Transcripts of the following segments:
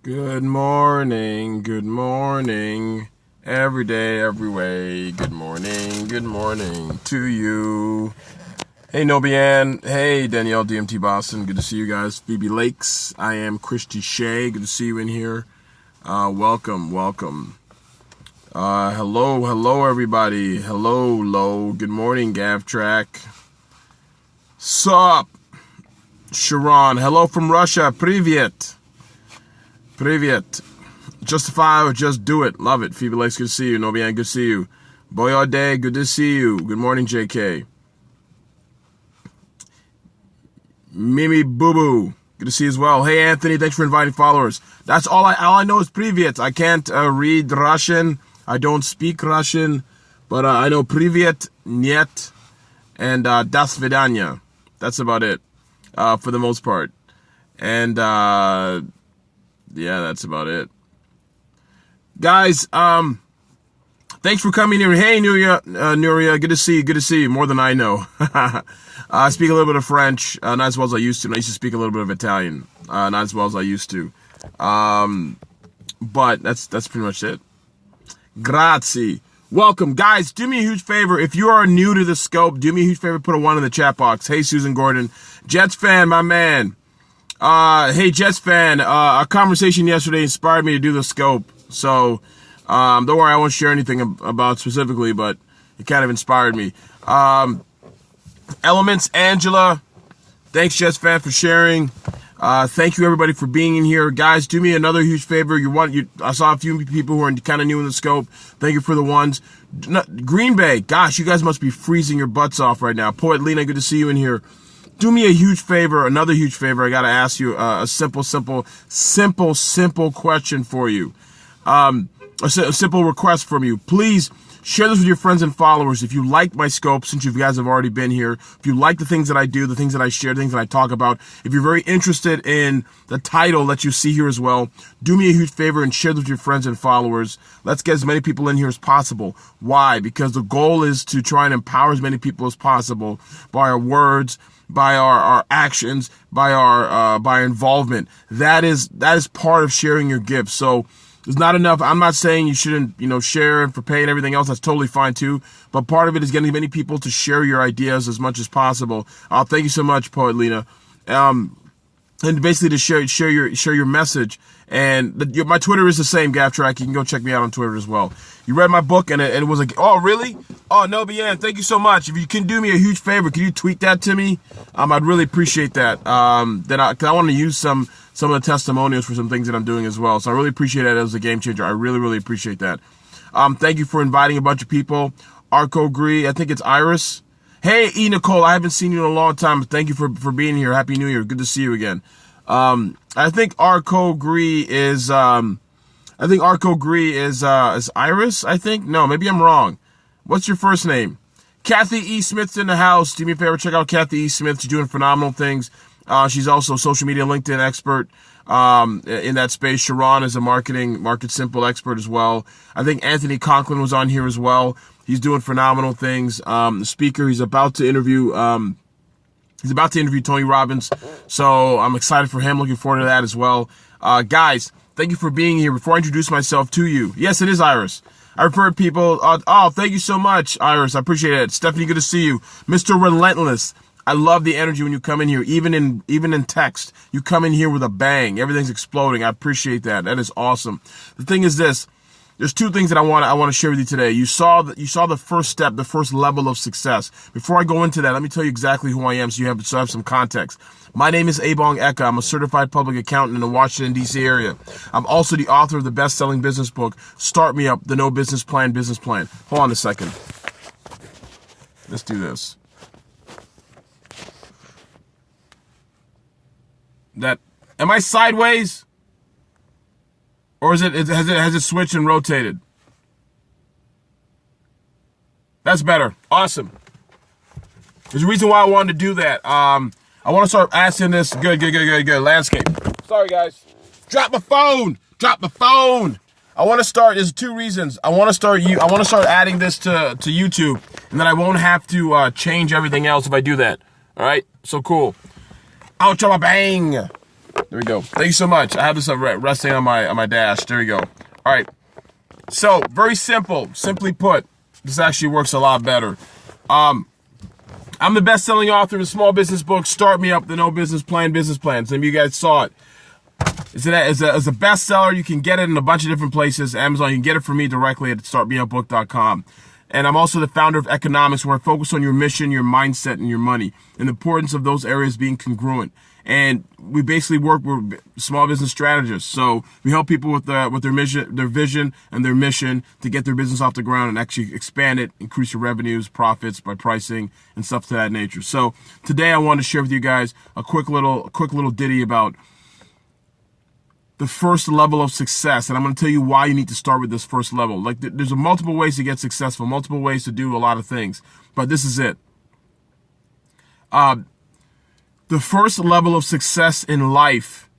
Good morning, every day, every way. Good morning to you. Hey, Nobian. Hey, Danielle, DMT Boston. Good to see you guys. Phoebe Lakes. I am Christy Shea. Good to see you in here. Welcome. Hello, everybody. Hello. Good morning, Gav Track. Sup, Sharon. Hello from Russia. Privyet. Justify or just do it. Love it. Phoebe Lakes, good to see you. Nobian, good to see you. Boyode, good to see you. Good morning, JK. Mimi Boo Boo, good to see you as well. Hey, Anthony, thanks for inviting followers. That's all I know is Privyet. I can't read Russian. I don't speak Russian, but I know Privyet, Niet, and Das Vidanya. That's about it for the most part. And yeah, that's about it. Guys, thanks for coming here. Hey, Nuria, good to see you. More than I know. I speak a little bit of French, not as well as I used to. And I used to speak a little bit of Italian, not as well as I used to. But that's pretty much it. Grazie. Welcome. Guys, do me a huge favor. If you are new to the scope, do me a huge favor, put a 1 in the chat box. Hey, Susan Gordon. Jets fan, my man. Hey, Jets fan, a conversation yesterday inspired me to do the scope. So, don't worry, I won't share anything about specifically, but it kind of inspired me. Elements, Angela, thanks, Jets fan, for sharing. Thank you, everybody, for being in here. Guys, do me another huge favor. I saw a few people who are kind of new in the scope. Thank you for the ones. Green Bay, gosh, you guys must be freezing your butts off right now. Poet Lena, good to see you in here. Do me a huge favor, another huge favor. I got to ask you a simple question for you. A simple request from you. Please share this with your friends and followers. If you like my scope, since you guys have already been here, if you like the things that I do, the things that I share, the things that I talk about, if you're very interested in the title that you see here as well, do me a huge favor and share this with your friends and followers. Let's get as many people in here as possible. Why? Because the goal is to try and empower as many people as possible by our words, by our actions, by our involvement. That is part of sharing your gifts. So it's not enough. I'm not saying you shouldn't, share for pay and everything else. That's totally fine too. But part of it is getting many people to share your ideas as much as possible. Thank you so much, Poet Lena. And basically to share your message. And my Twitter is the same, GavTrack. You can go check me out on Twitter as well. You read my book and it was like, oh, really? Oh, no, but yeah, thank you so much. If you can do me a huge favor, can you tweet that to me? I'd really appreciate that. Cause I want to use some of the testimonials for some things that I'm doing as well. So I really appreciate that as a game changer. I really, really appreciate that. Thank you for inviting a bunch of people. Arco Gree, I think it's Iris. Hey, E. Nicole, I haven't seen you in a long time. Thank you for being here. Happy New Year. Good to see you again. I think Arco Gree is Iris, I think. No, maybe I'm wrong. What's your first name? Kathy E. Smith's in the house. Do me a favor, check out Kathy E. Smith. She's doing phenomenal things. She's also a social media LinkedIn expert in that space. Sharon is a Market Simple expert as well. I think Anthony Conklin was on here as well. He's doing phenomenal things. The speaker, he's about to interview Tony Robbins. So I'm excited for him. Looking forward to that as well. Guys, thank you for being here. Before I introduce myself to you. Yes, it is Iris. I refer people. Thank you so much, Iris. I appreciate it. Stephanie, good to see you. Mr. Relentless. I love the energy when you come in here, even in text. You come in here with a bang. Everything's exploding. I appreciate that. That is awesome. The thing is this. There's two things that I want to share with you today. You saw the first step, the first level of success. Before I go into that, let me tell you exactly who I am so you have some context. My name is Ebongeka. I'm a certified public accountant in the Washington, D.C. area. I'm also the author of the best-selling business book, Start Me Up, The No Business Plan, Business Plan. Hold on a second. Let's do this. Am I sideways? Or has it switched and rotated? That's better. Awesome. There's a reason why I wanted to do that. I want to start asking this. Good. Landscape. Sorry, guys. Drop my phone. I want to start. There's two reasons. I want to start adding this to YouTube, and then I won't have to change everything else if I do that. All right. So cool. Ouch, bang. There we go. Thank you so much. I have this resting on my dash. There we go. All right. So very simple. Simply put, this actually works a lot better. I'm the best-selling author of the small business book, Start Me Up, the No Business Plan, Business Plan. Some of you guys saw it. It's a bestseller. You can get it in a bunch of different places. Amazon, you can get it from me directly at startmeupbook.com. And I'm also the founder of Economics, where I focus on your mission, your mindset, and your money, and the importance of those areas being congruent. And we basically work with small business strategists. So we help people with their mission, their vision, and their mission to get their business off the ground and actually expand it, increase your revenues, profits by pricing, and stuff to that nature. So today I want to share with you guys a quick little ditty about the first level of success. And I'm going to tell you why you need to start with this first level. Like, there's multiple ways to get successful, multiple ways to do a lot of things, but this is it. The first level of success in life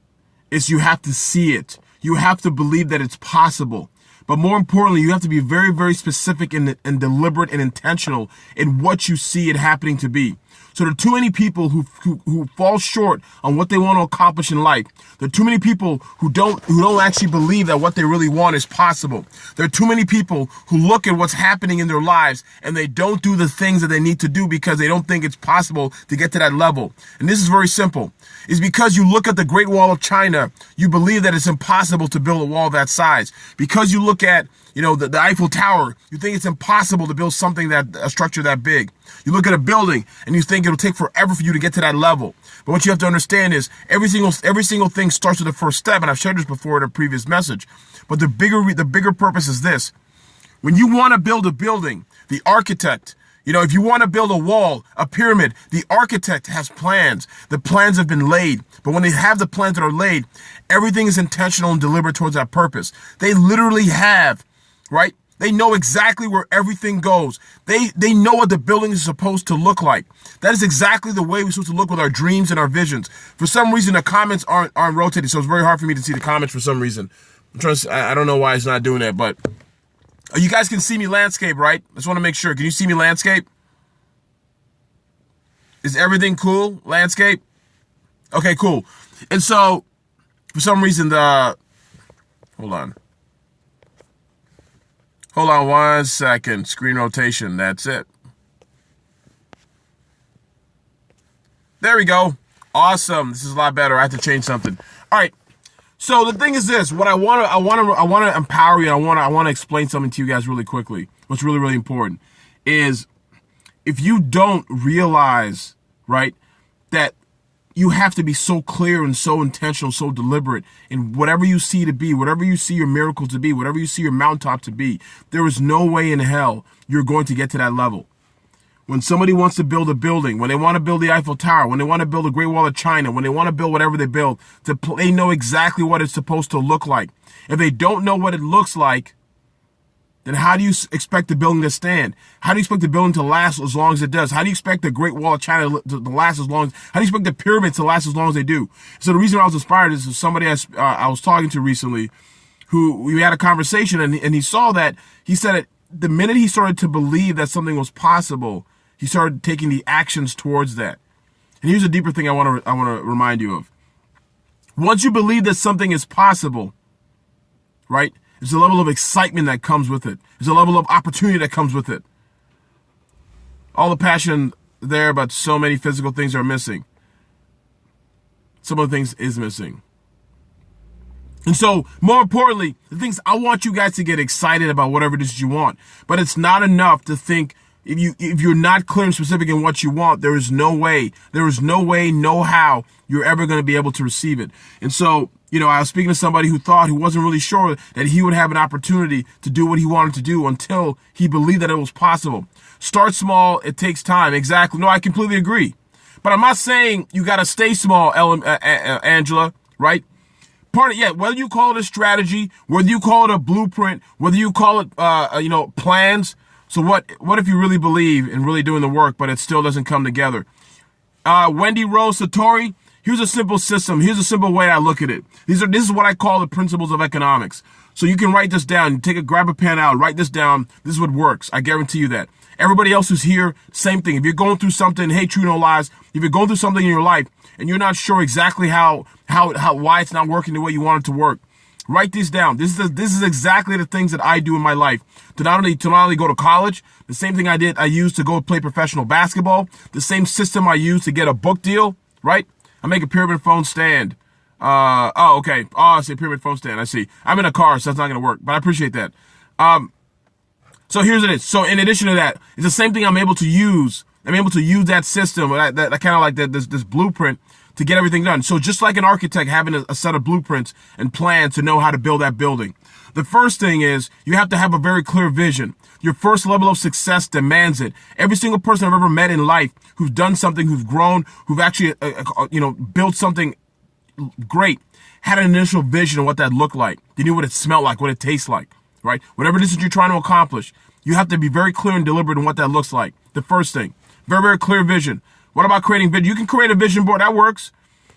is you have to see it. You have to believe that it's possible. But more importantly, you have to be very, very specific and deliberate and intentional in what you see it happening to be. So there are too many people who fall short on what they want to accomplish in life. There are too many people who don't actually believe that what they really want is possible. There are too many people who look at what's happening in their lives and they don't do the things that they need to do because they don't think it's possible to get to that level. And this is very simple. It's because you look at the Great Wall of China, you believe that it's impossible to build a wall that size. Because you look at, the Eiffel Tower, you think it's impossible to build a structure that big. You look at a building and you think it'll take forever for you to get to that level. But what you have to understand is every single thing starts with the first step. And I've shared this before in a previous message. But the bigger purpose is this. When you want to build a building, the architect, if you want to build a wall, a pyramid, the architect has plans. The plans have been laid. But when they have the plans that are laid, everything is intentional and deliberate towards that purpose. They literally have, right? They know exactly where everything goes. They know what the building is supposed to look like. That is exactly the way we're supposed to look with our dreams and our visions. For some reason, the comments aren't rotating, so it's very hard for me to see the comments for some reason. I don't know why it's not doing that, but you guys can see me landscape, right? I just want to make sure. Can you see me landscape? Is everything cool? Landscape? Okay, cool. And so, for some reason, hold on 1 second. Screen rotation. That's it. There we go. Awesome. This is a lot better. I have to change something. All right. So the thing is this. What I want to empower you. I want to explain something to you guys really quickly. What's really, really important is if you don't realize, right, that you have to be so clear and so intentional, so deliberate in whatever you see to be, whatever you see your miracle to be, whatever you see your mountaintop to be. There is no way in hell you're going to get to that level. When somebody wants to build a building, when they want to build the Eiffel Tower, when they want to build the Great Wall of China, when they want to build whatever they build, they know exactly what it's supposed to look like. If they don't know what it looks like, then how do you expect the building to stand? How do you expect the building to last as long as it does? How do you expect the Great Wall of China to last as long as, how do you expect the pyramids to last as long as they do? So the reason I was inspired is somebody I was talking to recently who we had a conversation and he saw that, he said that the minute he started to believe that something was possible, he started taking the actions towards that. And here's a deeper thing I want to remind you of. Once you believe that something is possible, right? There's a level of excitement that comes with it. There's a level of opportunity that comes with it. All the passion there, but so many physical things are missing. Some of the things is missing. And so, more importantly, the things I want you guys to get excited about whatever it is you want. But it's not enough to think if you're not clear and specific in what you want, there is no way, no how you're ever going to be able to receive it. And so, I was speaking to somebody who wasn't really sure that he would have an opportunity to do what he wanted to do until he believed that it was possible. Start small. It takes time. Exactly. No, I completely agree. But I'm not saying you got to stay small, Angela, right? Whether you call it a strategy, whether you call it a blueprint, whether you call it, plans. So what if you really believe in really doing the work, but it still doesn't come together? Wendy Rose Satori, here's a simple system. Here's a simple way I look at it. This is what I call the principles of economics. So you can write this down. Grab a pen out, write this down. This is what works. I guarantee you that. Everybody else who's here, same thing. If you're going through something, hey, True No Lies, if you're going through something in your life and you're not sure exactly why it's not working the way you want it to work, write these down. This is exactly the things that I do in my life. To not only go to college, the same thing I used to go play professional basketball, the same system I used to get a book deal, right? I make a pyramid phone stand. Okay. Oh, I see a pyramid phone stand. I see. I'm in a car, so that's not going to work, but I appreciate that. So here's it is. So in addition to that, it's the same thing I'm able to use. I'm able to use that system, that kind of like this blueprint to get everything done. So just like an architect having a set of blueprints and plans to know how to build that building. The first thing is you have to have a very clear vision. Your first level of success demands it. Every single person I've ever met in life who's done something, who've grown, who've actually, built something great, had an initial vision of what that looked like. They knew what it smelled like, what it tastes like, right? Whatever it is that you're trying to accomplish, you have to be very clear and deliberate on what that looks like. The first thing, very, very clear vision. What about creating vision? You can create a vision board, that works.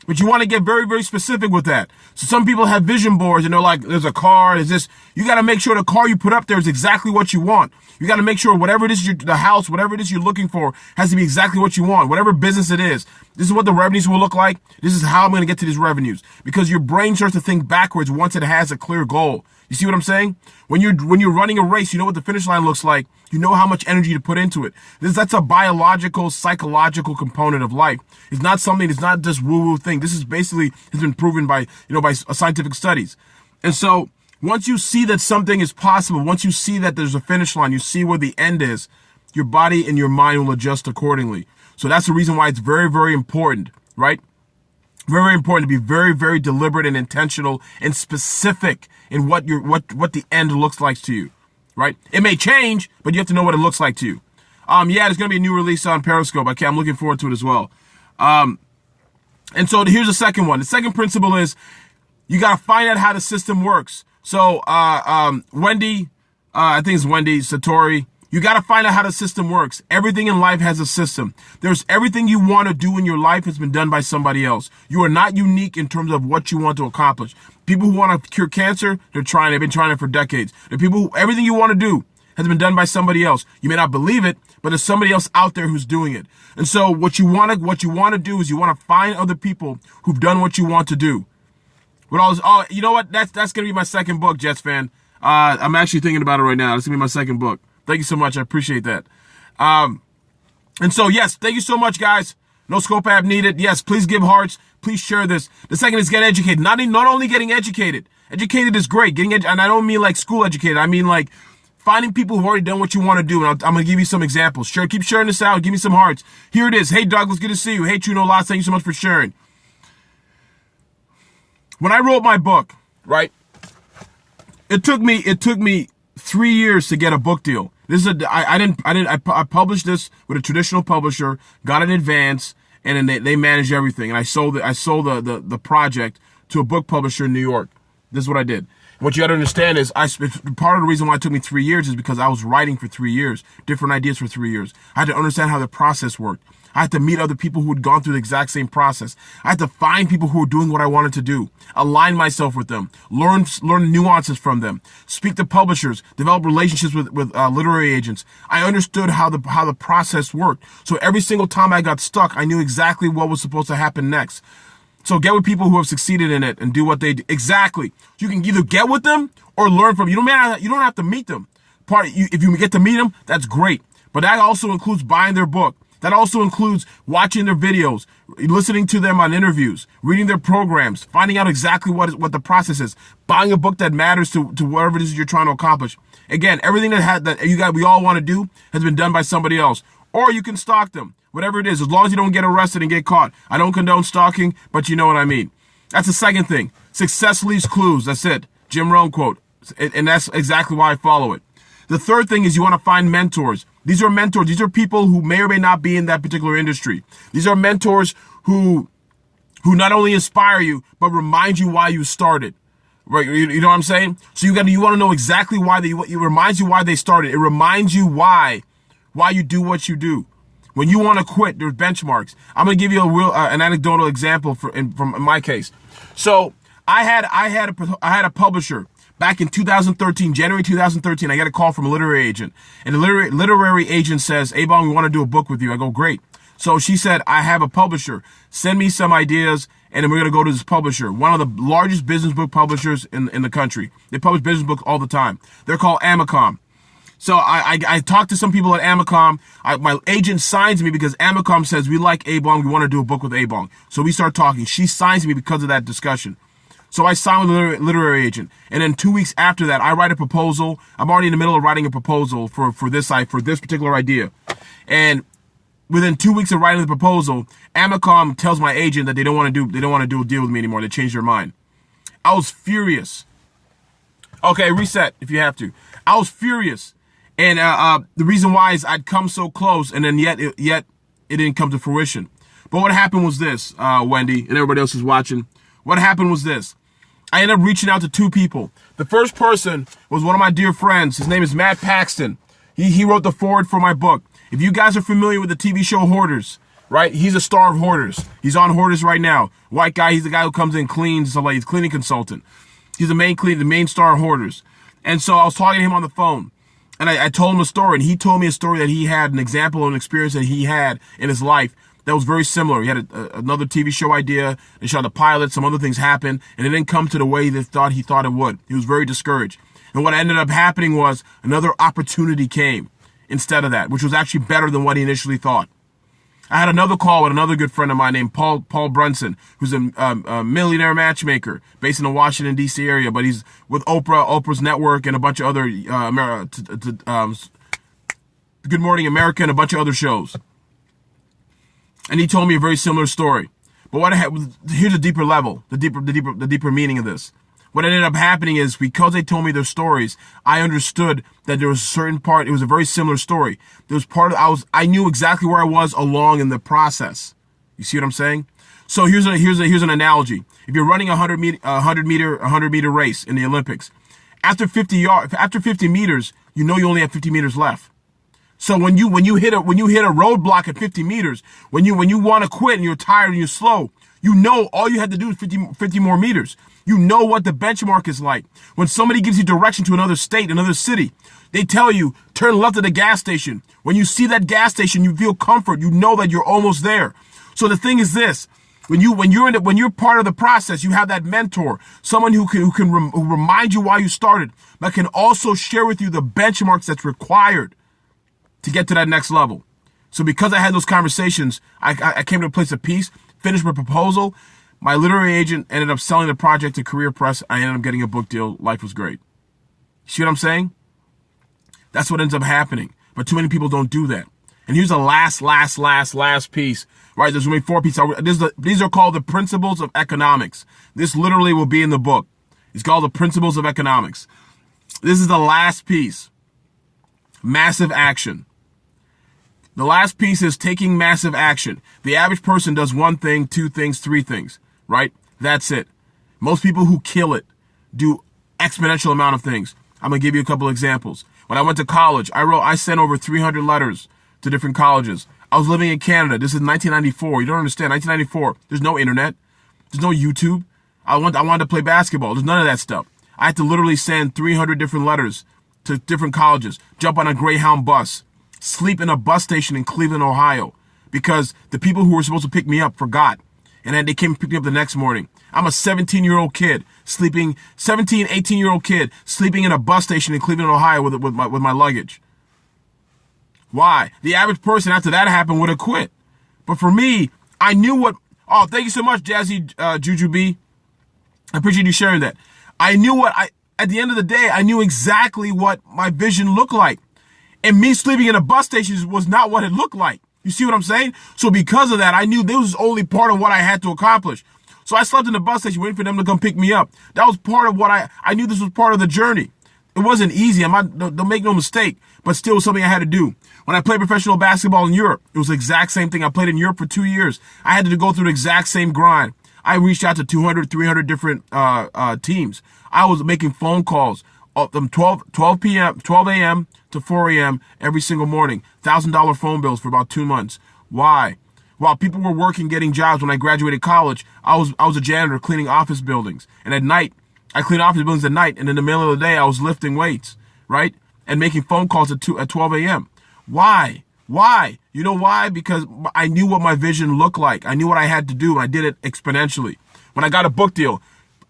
But you want to get very, very specific with that. So some people have vision boards and they're like, there's a car, there's this. You got to make sure the car you put up there is exactly what you want. You got to make sure whatever it is, the house, whatever it is you're looking for has to be exactly what you want. Whatever business it is. This is what the revenues will look like. This is how I'm going to get to these revenues. Because your brain starts to think backwards once it has a clear goal. You see what I'm saying? When you're running a race, you know what the finish line looks like. You know how much energy to put into it. That's a biological, psychological component of life. It's not something, it's not just woo-woo thing. This is basically, has been proven by scientific studies. And so once you see that something is possible, once you see that there's a finish line, you see where the end is, your body and your mind will adjust accordingly. So that's the reason why it's very, very important, right? Very, very important to be very, very deliberate and intentional and specific in what the end looks like to you, right? It may change, but you have to know what it looks like to you. Yeah, there's going to be a new release on Periscope. Okay, I'm looking forward to it as well. And so here's the second one. The second principle is you got to find out how the system works. So, Wendy, I think it's Wendy Satori. You got to find out how the system works. Everything in life has a system. There's everything you want to do in your life has been done by somebody else. You are not unique in terms of what you want to accomplish. People who want to cure cancer, they've been trying it for decades. The people everything you want to do has been done by somebody else. You may not believe it, but there's somebody else out there who's doing it. And so what you want to do is you want to find other people who've done what you want to do. With all this, you know what? That's going to be my second book, Jets fan. I'm actually thinking about it right now. It's going to be my second book. Thank you so much. I appreciate that. And so, yes, thank you so much, guys. No scope app needed. Yes, please give hearts. Please share this. The second is get educated. Not only getting educated. Educated is great. And I don't mean like school educated. I mean like finding people who've already done what you want to do. And I'm going to give you some examples. Keep sharing this out. Give me some hearts. Here it is. Hey, Douglas, good to see you. Hey, True No Lies. Thank you so much for sharing. When I wrote my book, right, it took me 3 years to get a book deal. I published this with a traditional publisher, got an advance, and then they managed everything. And I sold the project to a book publisher in New York. This is what I did. What you got to understand is part of the reason why it took me 3 years is because I was writing for 3 years, different ideas for 3 years. I had to understand how the process worked. I had to meet other people who had gone through the exact same process. I had to find people who were doing what I wanted to do, align myself with them, learn nuances from them, speak to publishers, develop relationships with literary agents. I understood how the process worked. So every single time I got stuck, I knew exactly what was supposed to happen next. So get with people who have succeeded in it and do what they do. Exactly. You can either get with them or learn from them. You don't have to meet them. If you get to meet them, that's great. But that also includes buying their book. That also includes watching their videos, listening to them on interviews, reading their programs, finding out exactly what the process is, buying a book that matters to whatever it is you're trying to accomplish. Again, everything we all want to do has been done by somebody else. Or you can stalk them, whatever it is, as long as you don't get arrested and get caught. I don't condone stalking, but you know what I mean. That's the second thing. Success leaves clues. That's it. Jim Rohn quote. And that's exactly why I follow it. The third thing is you want to find mentors. These are mentors. These are people who may or may not be in that particular industry. These are mentors who not only inspire you, but remind you why you started. Right? You know what I'm saying? So you want to know exactly why it reminds you why they started. It reminds you why you do what you do. When you want to quit, there's benchmarks. I'm going to give you an anecdotal example from my case. So I had a publisher Back in 2013, January 2013, I get a call from a literary agent. And the literary agent says, "Hey, Bong, we want to do a book with you." I go, "Great." So she said, "I have a publisher. Send me some ideas, and then we're going to go to this publisher." One of the largest business book publishers in the country. They publish business books all the time. They're called Amicom. So I talked to some people at Amicom. My agent signs me because Amicom says, "We like A-Bong. We want to do a book with A-Bong." So we start talking. She signs me because of that discussion. So I signed with a literary agent. And then 2 weeks after that, I write a proposal. I'm already in the middle of writing a proposal for this particular idea. And within 2 weeks of writing the proposal, Amicom tells my agent that they don't want to do a deal with me anymore. They changed their mind. I was furious. Okay, reset if you have to. I was furious. And the reason why is I'd come so close, and then yet it didn't come to fruition. But what happened was this, Wendy, and everybody else is watching. What happened was this. I ended up reaching out to two people. The first person was one of my dear friends. His name is Matt Paxton. He wrote the foreword for my book. If you guys are familiar with the TV show Hoarders, right? He's a star of Hoarders. He's on Hoarders right now. White guy. He's the guy who comes in, cleans, so like he's a cleaning consultant. He's the main star of Hoarders. And so I was talking to him on the phone, and I told him a story, and he told me a story that he had, an example of an experience that he had in his life that was very similar. He had another TV show idea. They shot a pilot. Some other things happened, and it didn't come to the way he thought it would. He was very discouraged. And what ended up happening was another opportunity came instead of that, which was actually better than what he initially thought. I had another call with another good friend of mine named Paul Brunson, who's a millionaire matchmaker based in the Washington, D.C. area, but he's with Oprah's network, and a bunch of other Good Morning America and a bunch of other shows. And he told me a very similar story. But here's a deeper level, the deeper meaning of this. What ended up happening is because they told me their stories, I understood that there was a certain part. It was a very similar story. There was I knew exactly where I was along in the process. You see what I'm saying? So here's an analogy. If you're running a 100 meter race in the Olympics, after 50 meters, you know you only have 50 meters left. So when you hit a roadblock at 50 meters, when you want to quit and you're tired and you're slow, you know all you had to do is 50 more meters. You know what the benchmark is like. When somebody gives you direction to another state, another city, they tell you, turn left at the gas station. When you see that gas station, you feel comfort. You know that you're almost there. So the thing is this. When you're part of the process, you have that mentor, someone who remind you why you started, but can also share with you the benchmarks that's required to get to that next level. So because I had those conversations, I came to a place of peace, finished my proposal. My literary agent ended up selling the project to Career Press. I ended up getting a book deal. Life was great. See what I'm saying? That's what ends up happening. But too many people don't do that. And here's the last piece. Right? There's only 4 pieces. These are called the principles of economics. This literally will be in the book. It's called the principles of economics. This is the last piece. Massive action. The last piece is taking massive action. The average person does 1 thing, 2 things, 3 things, right? That's it. Most people who kill it do exponential amount of things. I'm going to give you a couple examples. When I went to college, I sent over 300 letters to different colleges. I was living in Canada. This is 1994. You don't understand. 1994. There's no internet. There's no YouTube. I wanted to play basketball. There's none of that stuff. I had to literally send 300 different letters to different colleges, jump on a Greyhound bus, sleep in a bus station in Cleveland, Ohio, because the people who were supposed to pick me up forgot. And then they came and picked me up the next morning. I'm a 18-year-old kid sleeping in a bus station in Cleveland, Ohio with my luggage. Why? The average person after that happened would have quit. But for me, I knew what, oh, thank you so much, Jazzy Juju B. I appreciate you sharing that. At the end of the day, I knew exactly what my vision looked like. And me sleeping in a bus station was not what it looked like. You see what I'm saying? So because of that, I knew this was only part of what I had to accomplish. So I slept in the bus station waiting for them to come pick me up. That was part of what I knew this was part of the journey. It wasn't easy. Don't make no mistake, but still something I had to do. When I played professional basketball in Europe, it was the exact same thing. I played in Europe for 2 years. I had to go through the exact same grind. I reached out to 200, 300 different teams. I was making phone calls from 12 a.m. to 4 a.m. every single morning. $1,000 phone bills for about 2 months. Why? While people were working, getting jobs when I graduated college, I was a janitor cleaning office buildings. And at night, I cleaned office buildings at night, and in the middle of the day, I was lifting weights, right? And making phone calls at 12 a.m. Why? Why? You know why? Because I knew what my vision looked like. I knew what I had to do, and I did it exponentially. When I got a book deal,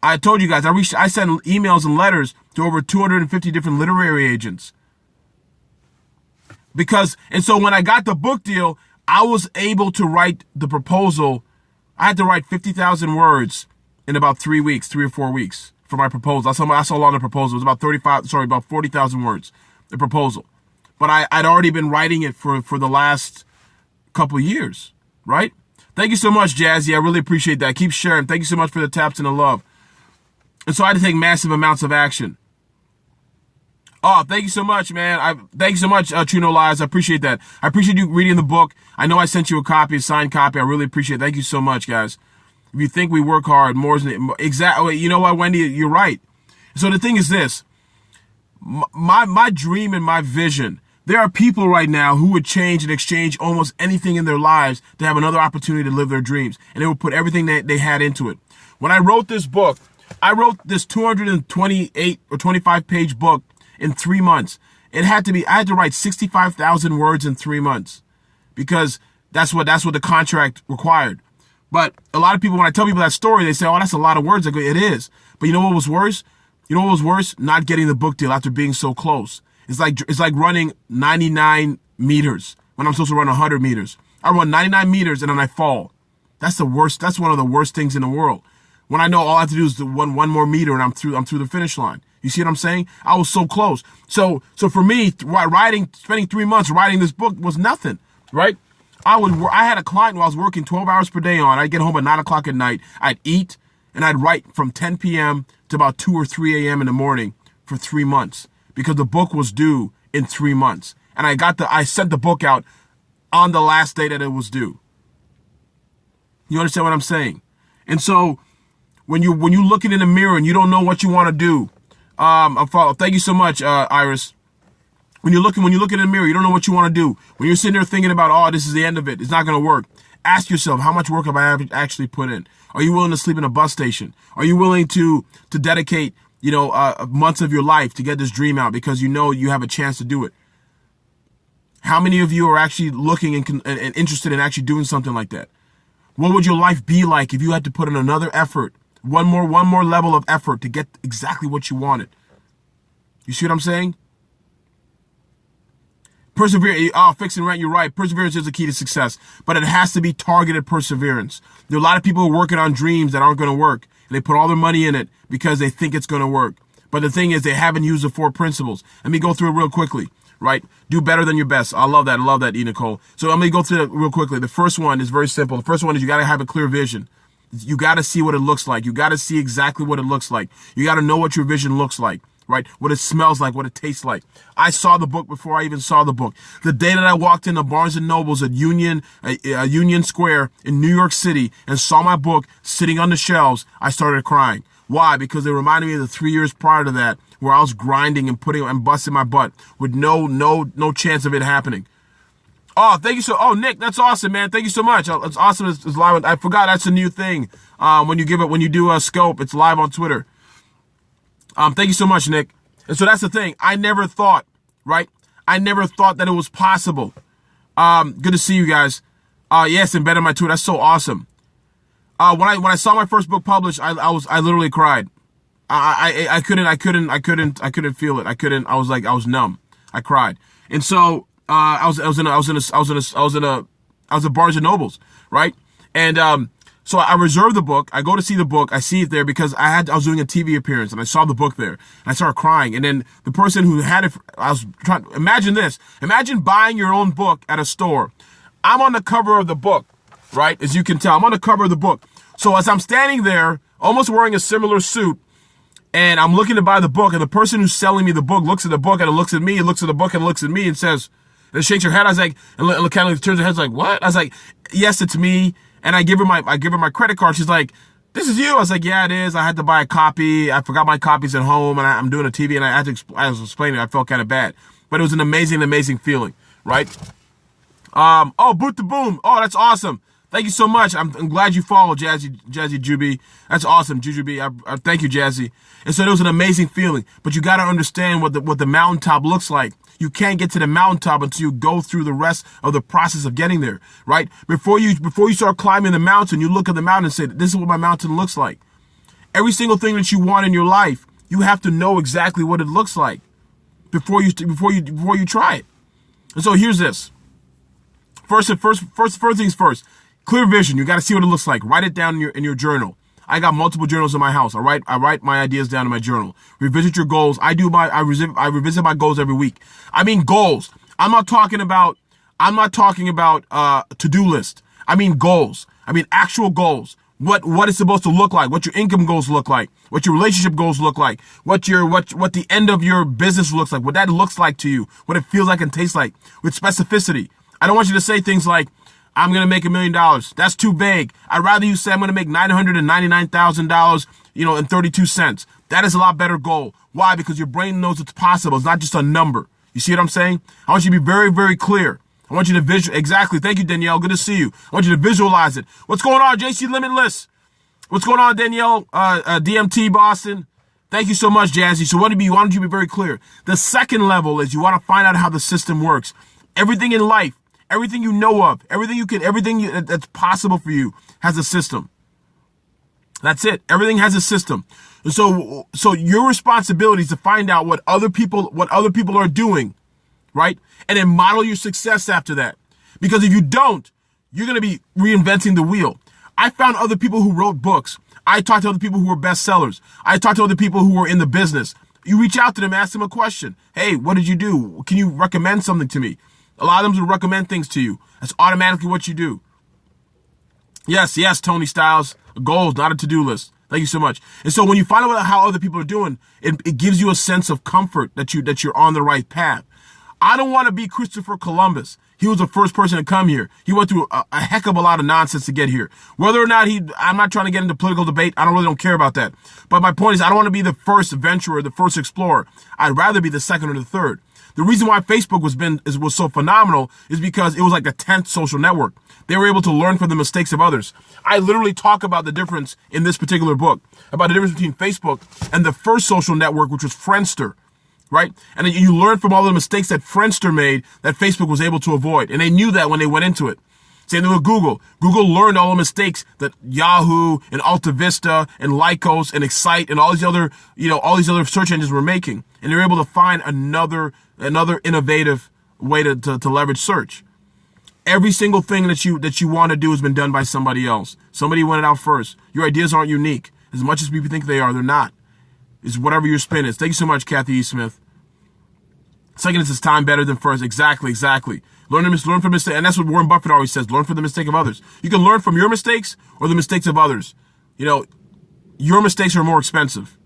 I told you guys, I sent emails and letters to over 250 different literary agents. And so when I got the book deal, I was able to write the proposal. I had to write 50,000 words in about 3 or 4 weeks for my proposal. That's how long the proposal was. About 40,000 words, the proposal. But I'd already been writing it for the last couple of years, right? Thank you so much, Jazzy. I really appreciate that. Keep sharing. Thank you so much for the taps and the love. And so I had to take massive amounts of action. Oh, thank you so much, man. Thank you so much, True No Lies. I appreciate that. I appreciate you reading the book. I know I sent you a signed copy. I really appreciate it. Thank you so much, guys. If you think we work hard, exactly. You know what, Wendy? You're right. So the thing is this. My dream and my vision, there are people right now who would change and exchange almost anything in their lives to have another opportunity to live their dreams. And they would put everything that they had into it. When I wrote this book, I wrote this 228 or 25 page book in 3 months. I had to write 65,000 words in 3 months because that's what the contract required. But a lot of people, when I tell people that story, they say, oh, that's a lot of words. I go, it is. But you know what was worse? Not getting the book deal after being so close. It's like running 99 meters when I'm supposed to run 100 meters. I run 99 meters and then I fall. That's the worst. That's one of the worst things in the world. When I know all I have to do is to run one more meter and I'm through the finish line. You see what I'm saying? I was so close. So for me, spending 3 months writing this book was nothing, right? I had a client who I was working 12 hours per day on. I'd get home at 9 o'clock at night. I'd eat and I'd write from 10 p.m. to about 2 or 3 a.m. in the morning for 3 months because the book was due in 3 months. And I sent the book out on the last day that it was due. You understand what I'm saying? And so when you look in the mirror and you don't know what you want to do, thank you so much, Iris. When you look in the mirror, you don't know what you want to do. When you're sitting there thinking about, oh, this is the end of it, it's not going to work. Ask yourself, how much work have I actually put in? Are you willing to sleep in a bus station? Are you willing to dedicate, months of your life to get this dream out because you know you have a chance to do it? How many of you are actually looking and interested in actually doing something like that? What would your life be like if you had to put in another effort, one more level of effort to get exactly what you wanted? You see what I'm saying? Persevere. Oh, fix and rent. You're right. Perseverance is the key to success, but it has to be targeted perseverance. There are a lot of people who are working on dreams that aren't going to work. And they put all their money in it because they think it's going to work. But the thing is, they haven't used the 4 principles. Let me go through it real quickly, right? Do better than your best. I love that, E. Nicole. So let me go through it real quickly. The first one is very simple. The first one is you got to have a clear vision. You got to see what it looks like. You got to see exactly what it looks like. You got to know what your vision looks like. Right? What it smells like, what it tastes like. I saw the book before I even saw the book. The day that I walked into Barnes & Noble's at Union Square in New York City and saw my book sitting on the shelves, I started crying. Why? Because it reminded me of the 3 years prior to that where I was grinding and busting my butt with no chance of it happening. Oh, thank you Oh, Nick, that's awesome, man. Thank you so much. It's awesome. It's live. I forgot that's a new thing. When you do a scope, it's live on Twitter. Thank you so much, Nick. And so that's the thing. I never thought, right? I never thought that it was possible. Good to see you guys. Yes, embedded in my Twitter. That's so awesome. When I saw my first book published, I literally cried. I couldn't feel it. I was numb. I cried. And so, I was at Barnes and Noble's, right? And, so I reserved the book. I go to see the book. I see it there because I was doing a TV appearance and I saw the book there and I started crying. And then the person who had it, imagine this. Imagine buying your own book at a store. I'm on the cover of the book, right? As you can tell, I'm on the cover of the book. So as I'm standing there, almost wearing a similar suit, and I'm looking to buy the book, and the person who's selling me the book looks at the book and it looks at me, and looks at the book and looks at me and says, and shakes her head. I was like, and kind of turns her head like, what? I was like, yes, it's me. And I give her my credit card. She's like, this is you. I was like, yeah, it is. I had to buy a copy. I forgot my copies at home and I'm doing a TV and I was explaining it. I felt kind of bad, but it was an amazing feeling, right? Oh, Boot to Boom. Oh, that's awesome. Thank you so much. I'm glad you followed Jazzy Juby. That's awesome, Jujuby. I thank you, Jazzy. And so it was an amazing feeling. But you got to understand what the mountaintop looks like. You can't get to the mountaintop until you go through the rest of the process of getting there, right? Before you start climbing the mountain, you look at the mountain and say, this is what my mountain looks like. Every single thing that you want in your life, you have to know exactly what it looks like before you try it. And so here's this. First things first. Clear vision. You got to see what it looks like. Write it down in your journal. I got multiple journals in my house. I write my ideas down in my journal. Revisit your goals. I revisit my goals every week. I mean goals. I'm not talking about to-do list. I mean goals. I mean actual goals. What it's supposed to look like, what your income goals look like, what your relationship goals look like, what the end of your business looks like, what that looks like to you, what it feels like and tastes like, with specificity. I don't want you to say things like, I'm going to make $1 million. That's too vague. I'd rather you say I'm going to make $999,000, and 32 cents. That is a lot better goal. Why? Because your brain knows it's possible. It's not just a number. You see what I'm saying? I want you to be very, very clear. I want you to exactly. Thank you, Danielle. Good to see you. I want you to visualize it. What's going on, JC Limitless? What's going on, Danielle? DMT Boston. Thank you so much, Jazzy. So why don't you be very clear? The second level is you want to find out how the system works. Everything in life, everything you know of, everything that's possible for you has a system. That's it. Everything has a system. And so your responsibility is to find out what other people are doing, right? And then model your success after that. Because if you don't, you're going to be reinventing the wheel. I found other people who wrote books. I talked to other people who were bestsellers. I talked to other people who were in the business. You reach out to them, ask them a question. Hey, what did you do? Can you recommend something to me? A lot of them will recommend things to you. That's automatically what you do. Yes, Tony Styles. Goals, not a to-do list. Thank you so much. And so when you find out how other people are doing, it gives you a sense of comfort that you're on the right path. I don't want to be Christopher Columbus. He was the first person to come here. He went through a heck of a lot of nonsense to get here. Whether or not I'm not trying to get into political debate. I don't care about that. But my point is, I don't want to be the first adventurer, the first explorer. I'd rather be the second or the third. The reason why Facebook was so phenomenal is because it was like the 10th social network. They were able to learn from the mistakes of others. I literally talk about the difference in this particular book, about the difference between Facebook and the first social network, which was Friendster, right? And then you learn from all the mistakes that Friendster made that Facebook was able to avoid. And they knew that when they went into it. Same thing with Google. Google learned all the mistakes that Yahoo and Alta Vista and Lycos and Excite and all these other search engines were making. And they were able to find another innovative way to leverage search. Every single thing that you want to do has been done by somebody else. Somebody went it out first. Your ideas aren't unique. As much as people think they are, they're not. It's whatever your spin is. Thank you so much, Kathy E. Smith. Second is his time better than first. Exactly. Learn from mistakes. And that's what Warren Buffett always says. Learn from the mistake of others. You can learn from your mistakes or the mistakes of others. Your mistakes are more expensive.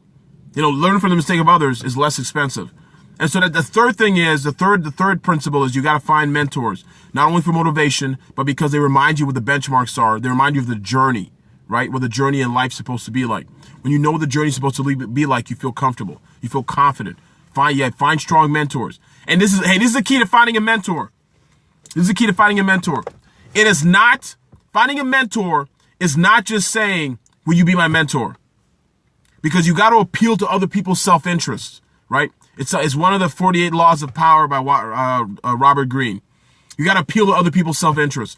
Learning from the mistake of others is less expensive. And so that the third thing is, the third principle is you got to find mentors, not only for motivation, but because they remind you what the benchmarks are. They remind you of the journey, right? What the journey in life's supposed to be like. When you know what the journey's supposed to be like, you feel comfortable. You feel confident. Find strong mentors. And this is the key to finding a mentor. It is not, finding a mentor is not just saying, will you be my mentor? Because you got to appeal to other people's self-interest, right? It's one of the 48 laws of power by Robert Greene. You got to appeal to other people's self-interest.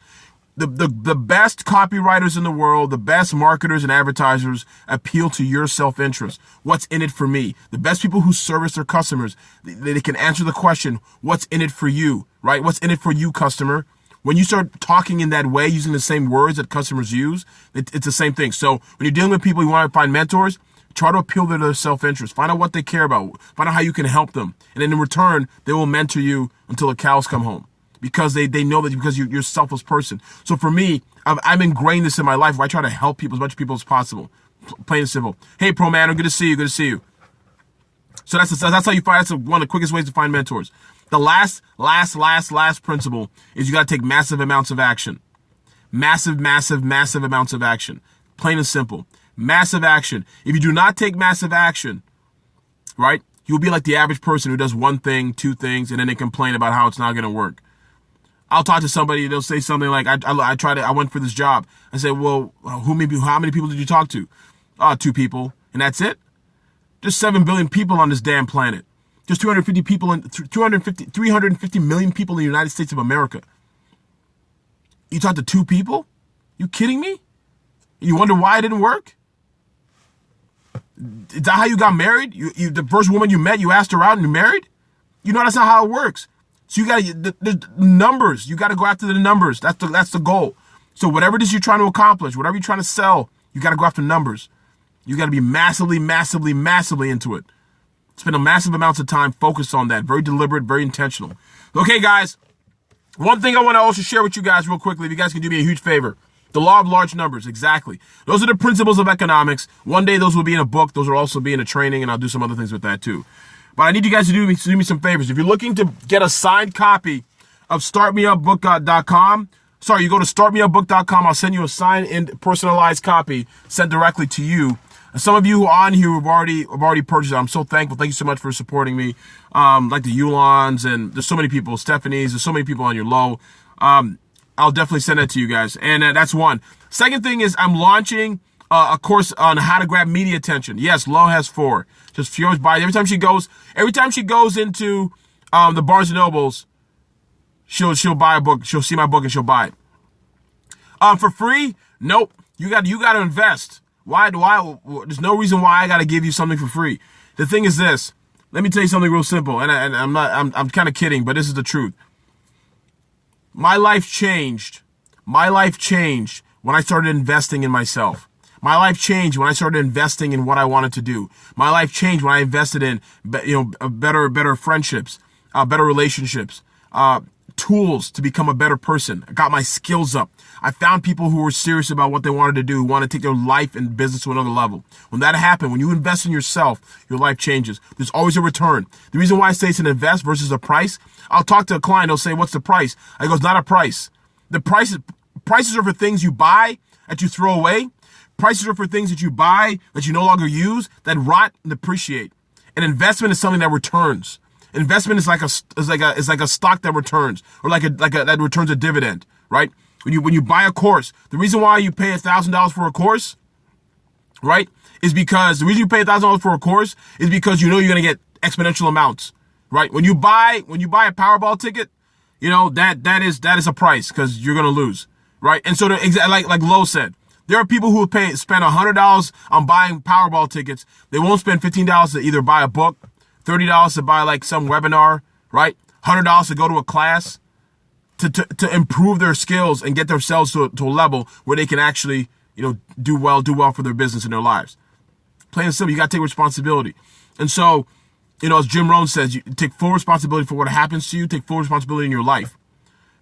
The best copywriters in the world, the best marketers and advertisers appeal to your self-interest. What's in it for me? The best people who service their customers, they can answer the question, what's in it for you, right? What's in it for you, customer? When you start talking in that way, using the same words that customers use, it's the same thing. So when you're dealing with people, you want to find mentors, try to appeal to their self-interest. Find out what they care about. Find out how you can help them. And then in return, they will mentor you until the cows come home. Because they know that because you're a selfless person. So for me, I've ingrained this in my life where I try to help people, as much people as possible. Plain and simple. Hey, Pro Man, good to see you. So that's how you find, that's one of the quickest ways to find mentors. The last principle is you got to take massive amounts of action. Massive amounts of action. Plain and simple. Massive action. If you do not take massive action, right, you'll be like the average person who does one thing, two things, and then they complain about how it's not going to work. I'll talk to somebody, they'll say something like, I went for this job. I say, well, how many people did you talk to? 2 people. And that's it? Just 7 billion people on this damn planet. Just 350 million people in the United States of America. You talked to 2 people? You kidding me? You wonder why it didn't work? Is that how you got married? The first woman you met, you asked her out and you married? You know that's not how it works. So you got the numbers. You got to go after the numbers. That's the goal. So whatever it is you're trying to accomplish, whatever you're trying to sell, you got to go after numbers. You got to be massively, massively, massively into it. Spend a massive amounts of time focused on that. Very deliberate, very intentional. Okay, guys. One thing I want to also share with you guys real quickly, if you guys can do me a huge favor. The law of large numbers, exactly. Those are the principles of economics. One day those will be in a book. Those will also be in a training, and I'll do some other things with that too. But I need you guys to do me some favors. If you're looking to get a signed copy of startmeupbook.com, sorry, you go to startmeupbook.com. I'll send you a signed and personalized copy sent directly to you. And some of you who are on here have already purchased it. I'm so thankful. Thank you so much for supporting me. Like the Yulons, and there's so many people, Stephanie's, there's so many people on your low. I'll definitely send that to you guys. And that's one. Second thing is I'm launching a course on how to grab media attention. Yes, Lo has 4. Just she always buys. Every time she goes into the Barnes & Nobles, she'll buy a book. She'll see my book and she'll buy it. For free? Nope. You got to invest. Why? There's no reason why I got to give you something for free. The thing is this. Let me tell you something real simple. And I'm kind of kidding, but this is the truth. My life changed. My life changed when I started investing in myself. My life changed when I started investing in what I wanted to do. My life changed when I invested in, better friendships, better relationships, tools to become a better person. I got my skills up. I found people who were serious about what they wanted to do, who want to take their life and business to another level. When that happened, when you invest in yourself, your life changes. There's always a return. The reason why I say it's an invest versus a price, I'll talk to a client, they'll say, what's the price? I go, it's not a price. The prices are for things you buy that you throw away. Prices are for things that you buy that you no longer use, that rot and depreciate. An investment is something that returns. Investment is like a stock that returns, or that returns a dividend, right? When you buy a course, the reason why you pay $1,000 for a course, right, is because the reason you pay $1,000 for a course is because you know you're gonna get exponential amounts, right? When you buy a Powerball ticket, you know that is a price because you're gonna lose, right? And so like Lo said, there are people who spend $100 on buying Powerball tickets. They won't spend $15 to either buy a book, $30 to buy like some webinar, right? $100 to go to a class to improve their skills and get themselves to a level where they can actually, do well for their business and their lives. Plain and simple, you got to take responsibility. And so, as Jim Rohn says, you take full responsibility for what happens to you, take full responsibility in your life,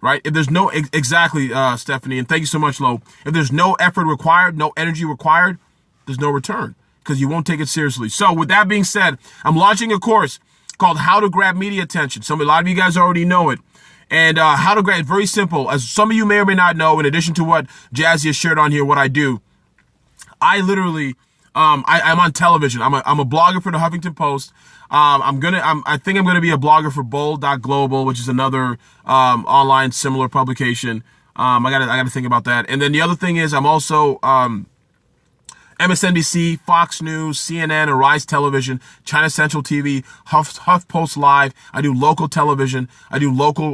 right? If there's no, exactly, Stephanie, and thank you so much, Lo. If there's no effort required, no energy required, there's no return because you won't take it seriously. So with that being said, I'm launching a course called How to Grab Media Attention. A lot of you guys already know it. And how to grab, very simple. As some of you may or may not know, in addition to what Jazzy has shared on here, what I do, I literally, I'm on television. I'm a blogger for the Huffington Post. I think I'm gonna be a blogger for Bold.global, which is another online similar publication. I gotta think about that. And then the other thing is I'm also MSNBC, Fox News, CNN, Arise Television, China Central TV, HuffPost Live. I do local television. I do local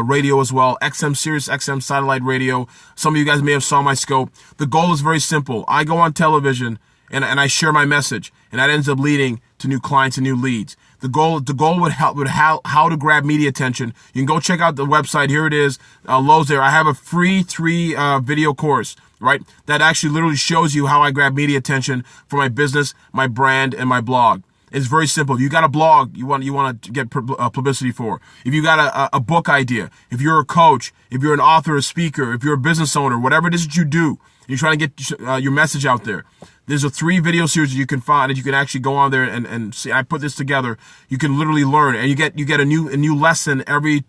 radio as well. Sirius XM satellite radio. Some of you guys may have saw my scope. The goal is very simple. I go on television and I share my message, and that ends up leading to new clients and new leads. The goal would help with how to grab media attention. You can go check out the website. Here it is. Lowe's there. I have a free 3 video course, right? That actually literally shows you how I grab media attention for my business, my brand, and my blog. It's very simple. If you got a blog you want to get publicity for, if you got a book idea, if you're a coach, if you're an author, a speaker, if you're a business owner, whatever it is that you do, you're trying to get your message out there. There's a 3 video series that you can find that you can actually go on there and see. I put this together. You can literally learn, and you get a new lesson every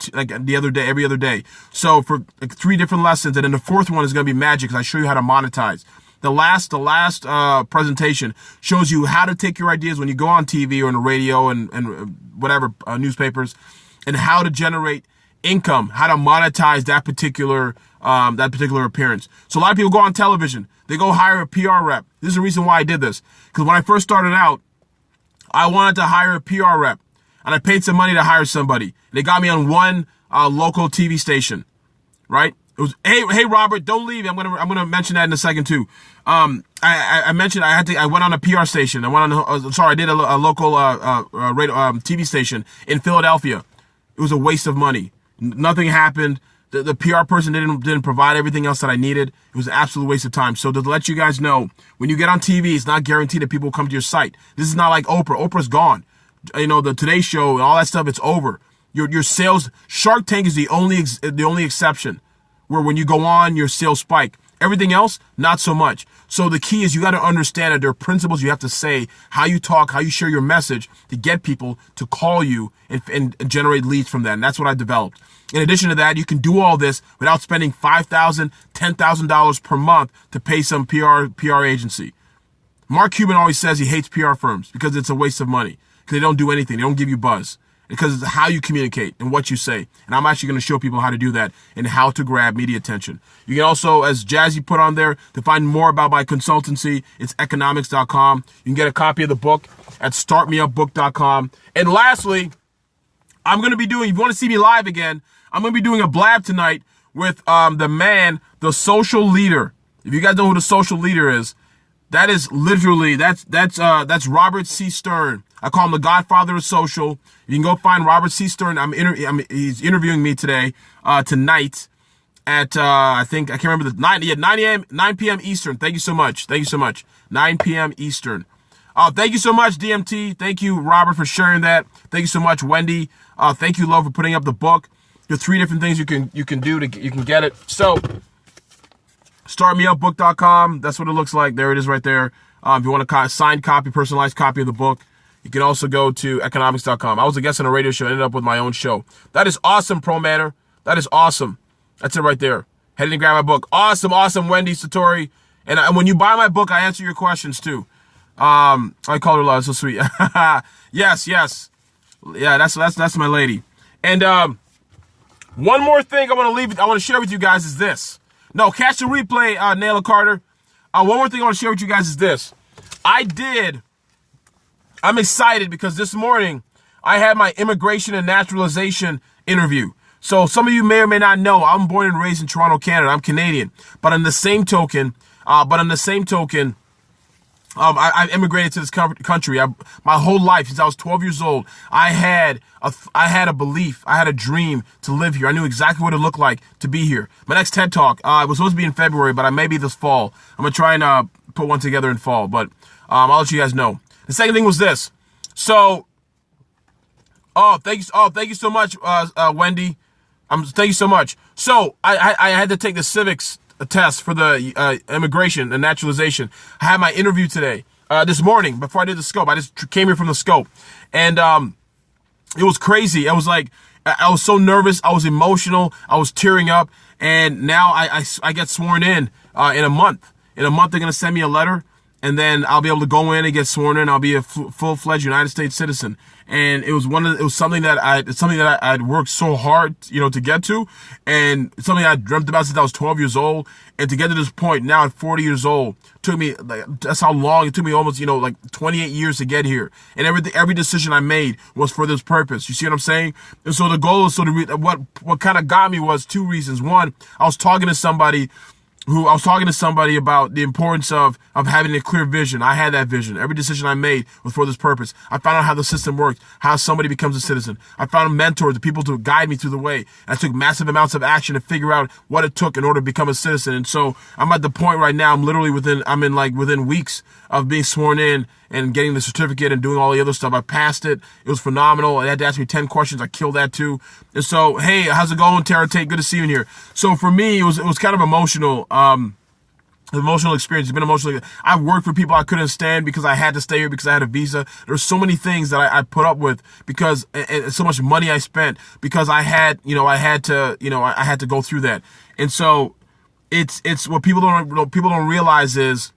other day. So for 3 different lessons, and then the 4th one is going to be magic because I show you how to monetize. The last presentation shows you how to take your ideas when you go on TV or on the radio and whatever newspapers, and how to generate income, how to monetize that particular appearance. So a lot of people go on television. They go hire a PR rep. This is the reason why I did this. Because when I first started out, I wanted to hire a PR rep. And I paid some money to hire somebody. They got me on one local TV station, right? It was, hey, Robert, don't leave. I'm gonna mention that in a second too. I mentioned I went on a PR station. I did a local radio TV station in Philadelphia. It was a waste of money. Nothing happened. The PR person didn't provide everything else that I needed. It was an absolute waste of time. So to let you guys know, when you get on TV, it's not guaranteed that people will come to your site. This is not like Oprah. Oprah's gone. You know, the Today Show and all that stuff, it's over. Your sales, Shark Tank is the only exception, where when you go on, your sales spike. Everything else, not so much. So the key is you got to understand that there are principles you have to say, how you talk, how you share your message to get people to call you and generate leads from that. And that's what I developed. In addition to that, you can do all this without spending $5,000, $10,000 per month to pay some PR agency. Mark Cuban always says he hates PR firms because it's a waste of money, because they don't do anything. They don't give you buzz. Because it's how you communicate and what you say. And I'm actually going to show people how to do that and how to grab media attention. You can also, as Jazzy put on there, to find more about my consultancy, it's economics.com. You can get a copy of the book at startmeupbook.com. And lastly, I'm going to be doing, if you want to see me live again, I'm going to be doing a blab tonight with the social leader. If you guys know who the social leader is, that is literally, that's Robert C. Stern. I call him the Godfather of social. You can go find Robert C. Stern. He's interviewing me tonight at, I can't remember the 9 p.m. Eastern. Thank you so much. 9 p.m. Eastern. Thank you so much, DMT. Thank you, Robert, for sharing that. Thank you so much, Wendy. Thank you, Lo, for putting up the book. There are 3 different things you can do you can get it. So, startmeupbook.com. That's what it looks like. There it is right there. If you want a signed copy, personalized copy of the book, you can also go to economics.com. I was a guest on a radio show, ended up with my own show. That is awesome, Pro Manor. That is awesome. That's it right there. Head and grab my book. Awesome, Wendy Satori. And when you buy my book, I answer your questions too. I call her love. So sweet. Yes. Yeah, that's my lady. And one more thing I want to share with you guys is this. No, catch the replay, Naila Carter. One more thing I want to share with you guys is this. I'm excited because this morning I had my immigration and naturalization interview. So some of you may or may not know, I'm born and raised in Toronto, Canada. I'm Canadian. But on the same token, I immigrated to this country. My whole life, since I was 12 years old, I had a belief, I had a dream to live here. I knew exactly what it looked like to be here. My next TED Talk, it was supposed to be in February, but I may be this fall. I'm going to try and put one together in fall, but I'll let you guys know. The second thing was this. So, thank you so much, Wendy. Thank you so much. So, I had to take the civics test for the immigration and naturalization. I had my interview today, this morning, before I did the scope. I just came here from the scope. And it was crazy. I was so nervous. I was emotional. I was tearing up. And now I get sworn in a month. In a month, they're going to send me a letter. And then I'll be able to go in and get sworn in. I'll be a full-fledged United States citizen. And it was something that I'd worked so hard, to get to, and something I dreamt about since I was 12 years old. And to get to this point now at 40 years old took me, that's how long it took me, almost 28 years to get here. And every decision I made was for this purpose. You see what I'm saying? And so the goal is what kind of got me was 2 reasons. One, I was talking to somebody about the importance of having a clear vision. I had that vision. Every decision I made was for this purpose. I found out how the system works, how somebody becomes a citizen. I found mentors, the people to guide me through the way. I took massive amounts of action to figure out what it took in order to become a citizen. And so I'm at the point right now, within weeks of being sworn in and getting the certificate and doing all the other stuff. I passed it. It was phenomenal. They had to ask me 10 questions. I killed that too. And so, hey, how's it going, Tara Tate? Good to see you in here. So for me, it was kind of emotional. Emotional experience. It's been emotional. I worked for people I couldn't stand because I had to stay here because I had a visa. There's so many things that I put up with because and so much money I spent because I had to go through that. And so it's what people don't realize is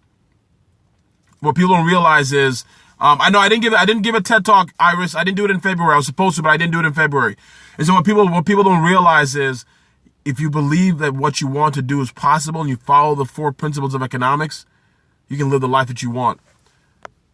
I know I didn't give a TED talk, Iris. I didn't do it in February. I was supposed to, but I didn't do it in February. And so what people don't realize is, if you believe that what you want to do is possible and you follow the 4 principles of economics, you can live the life that you want.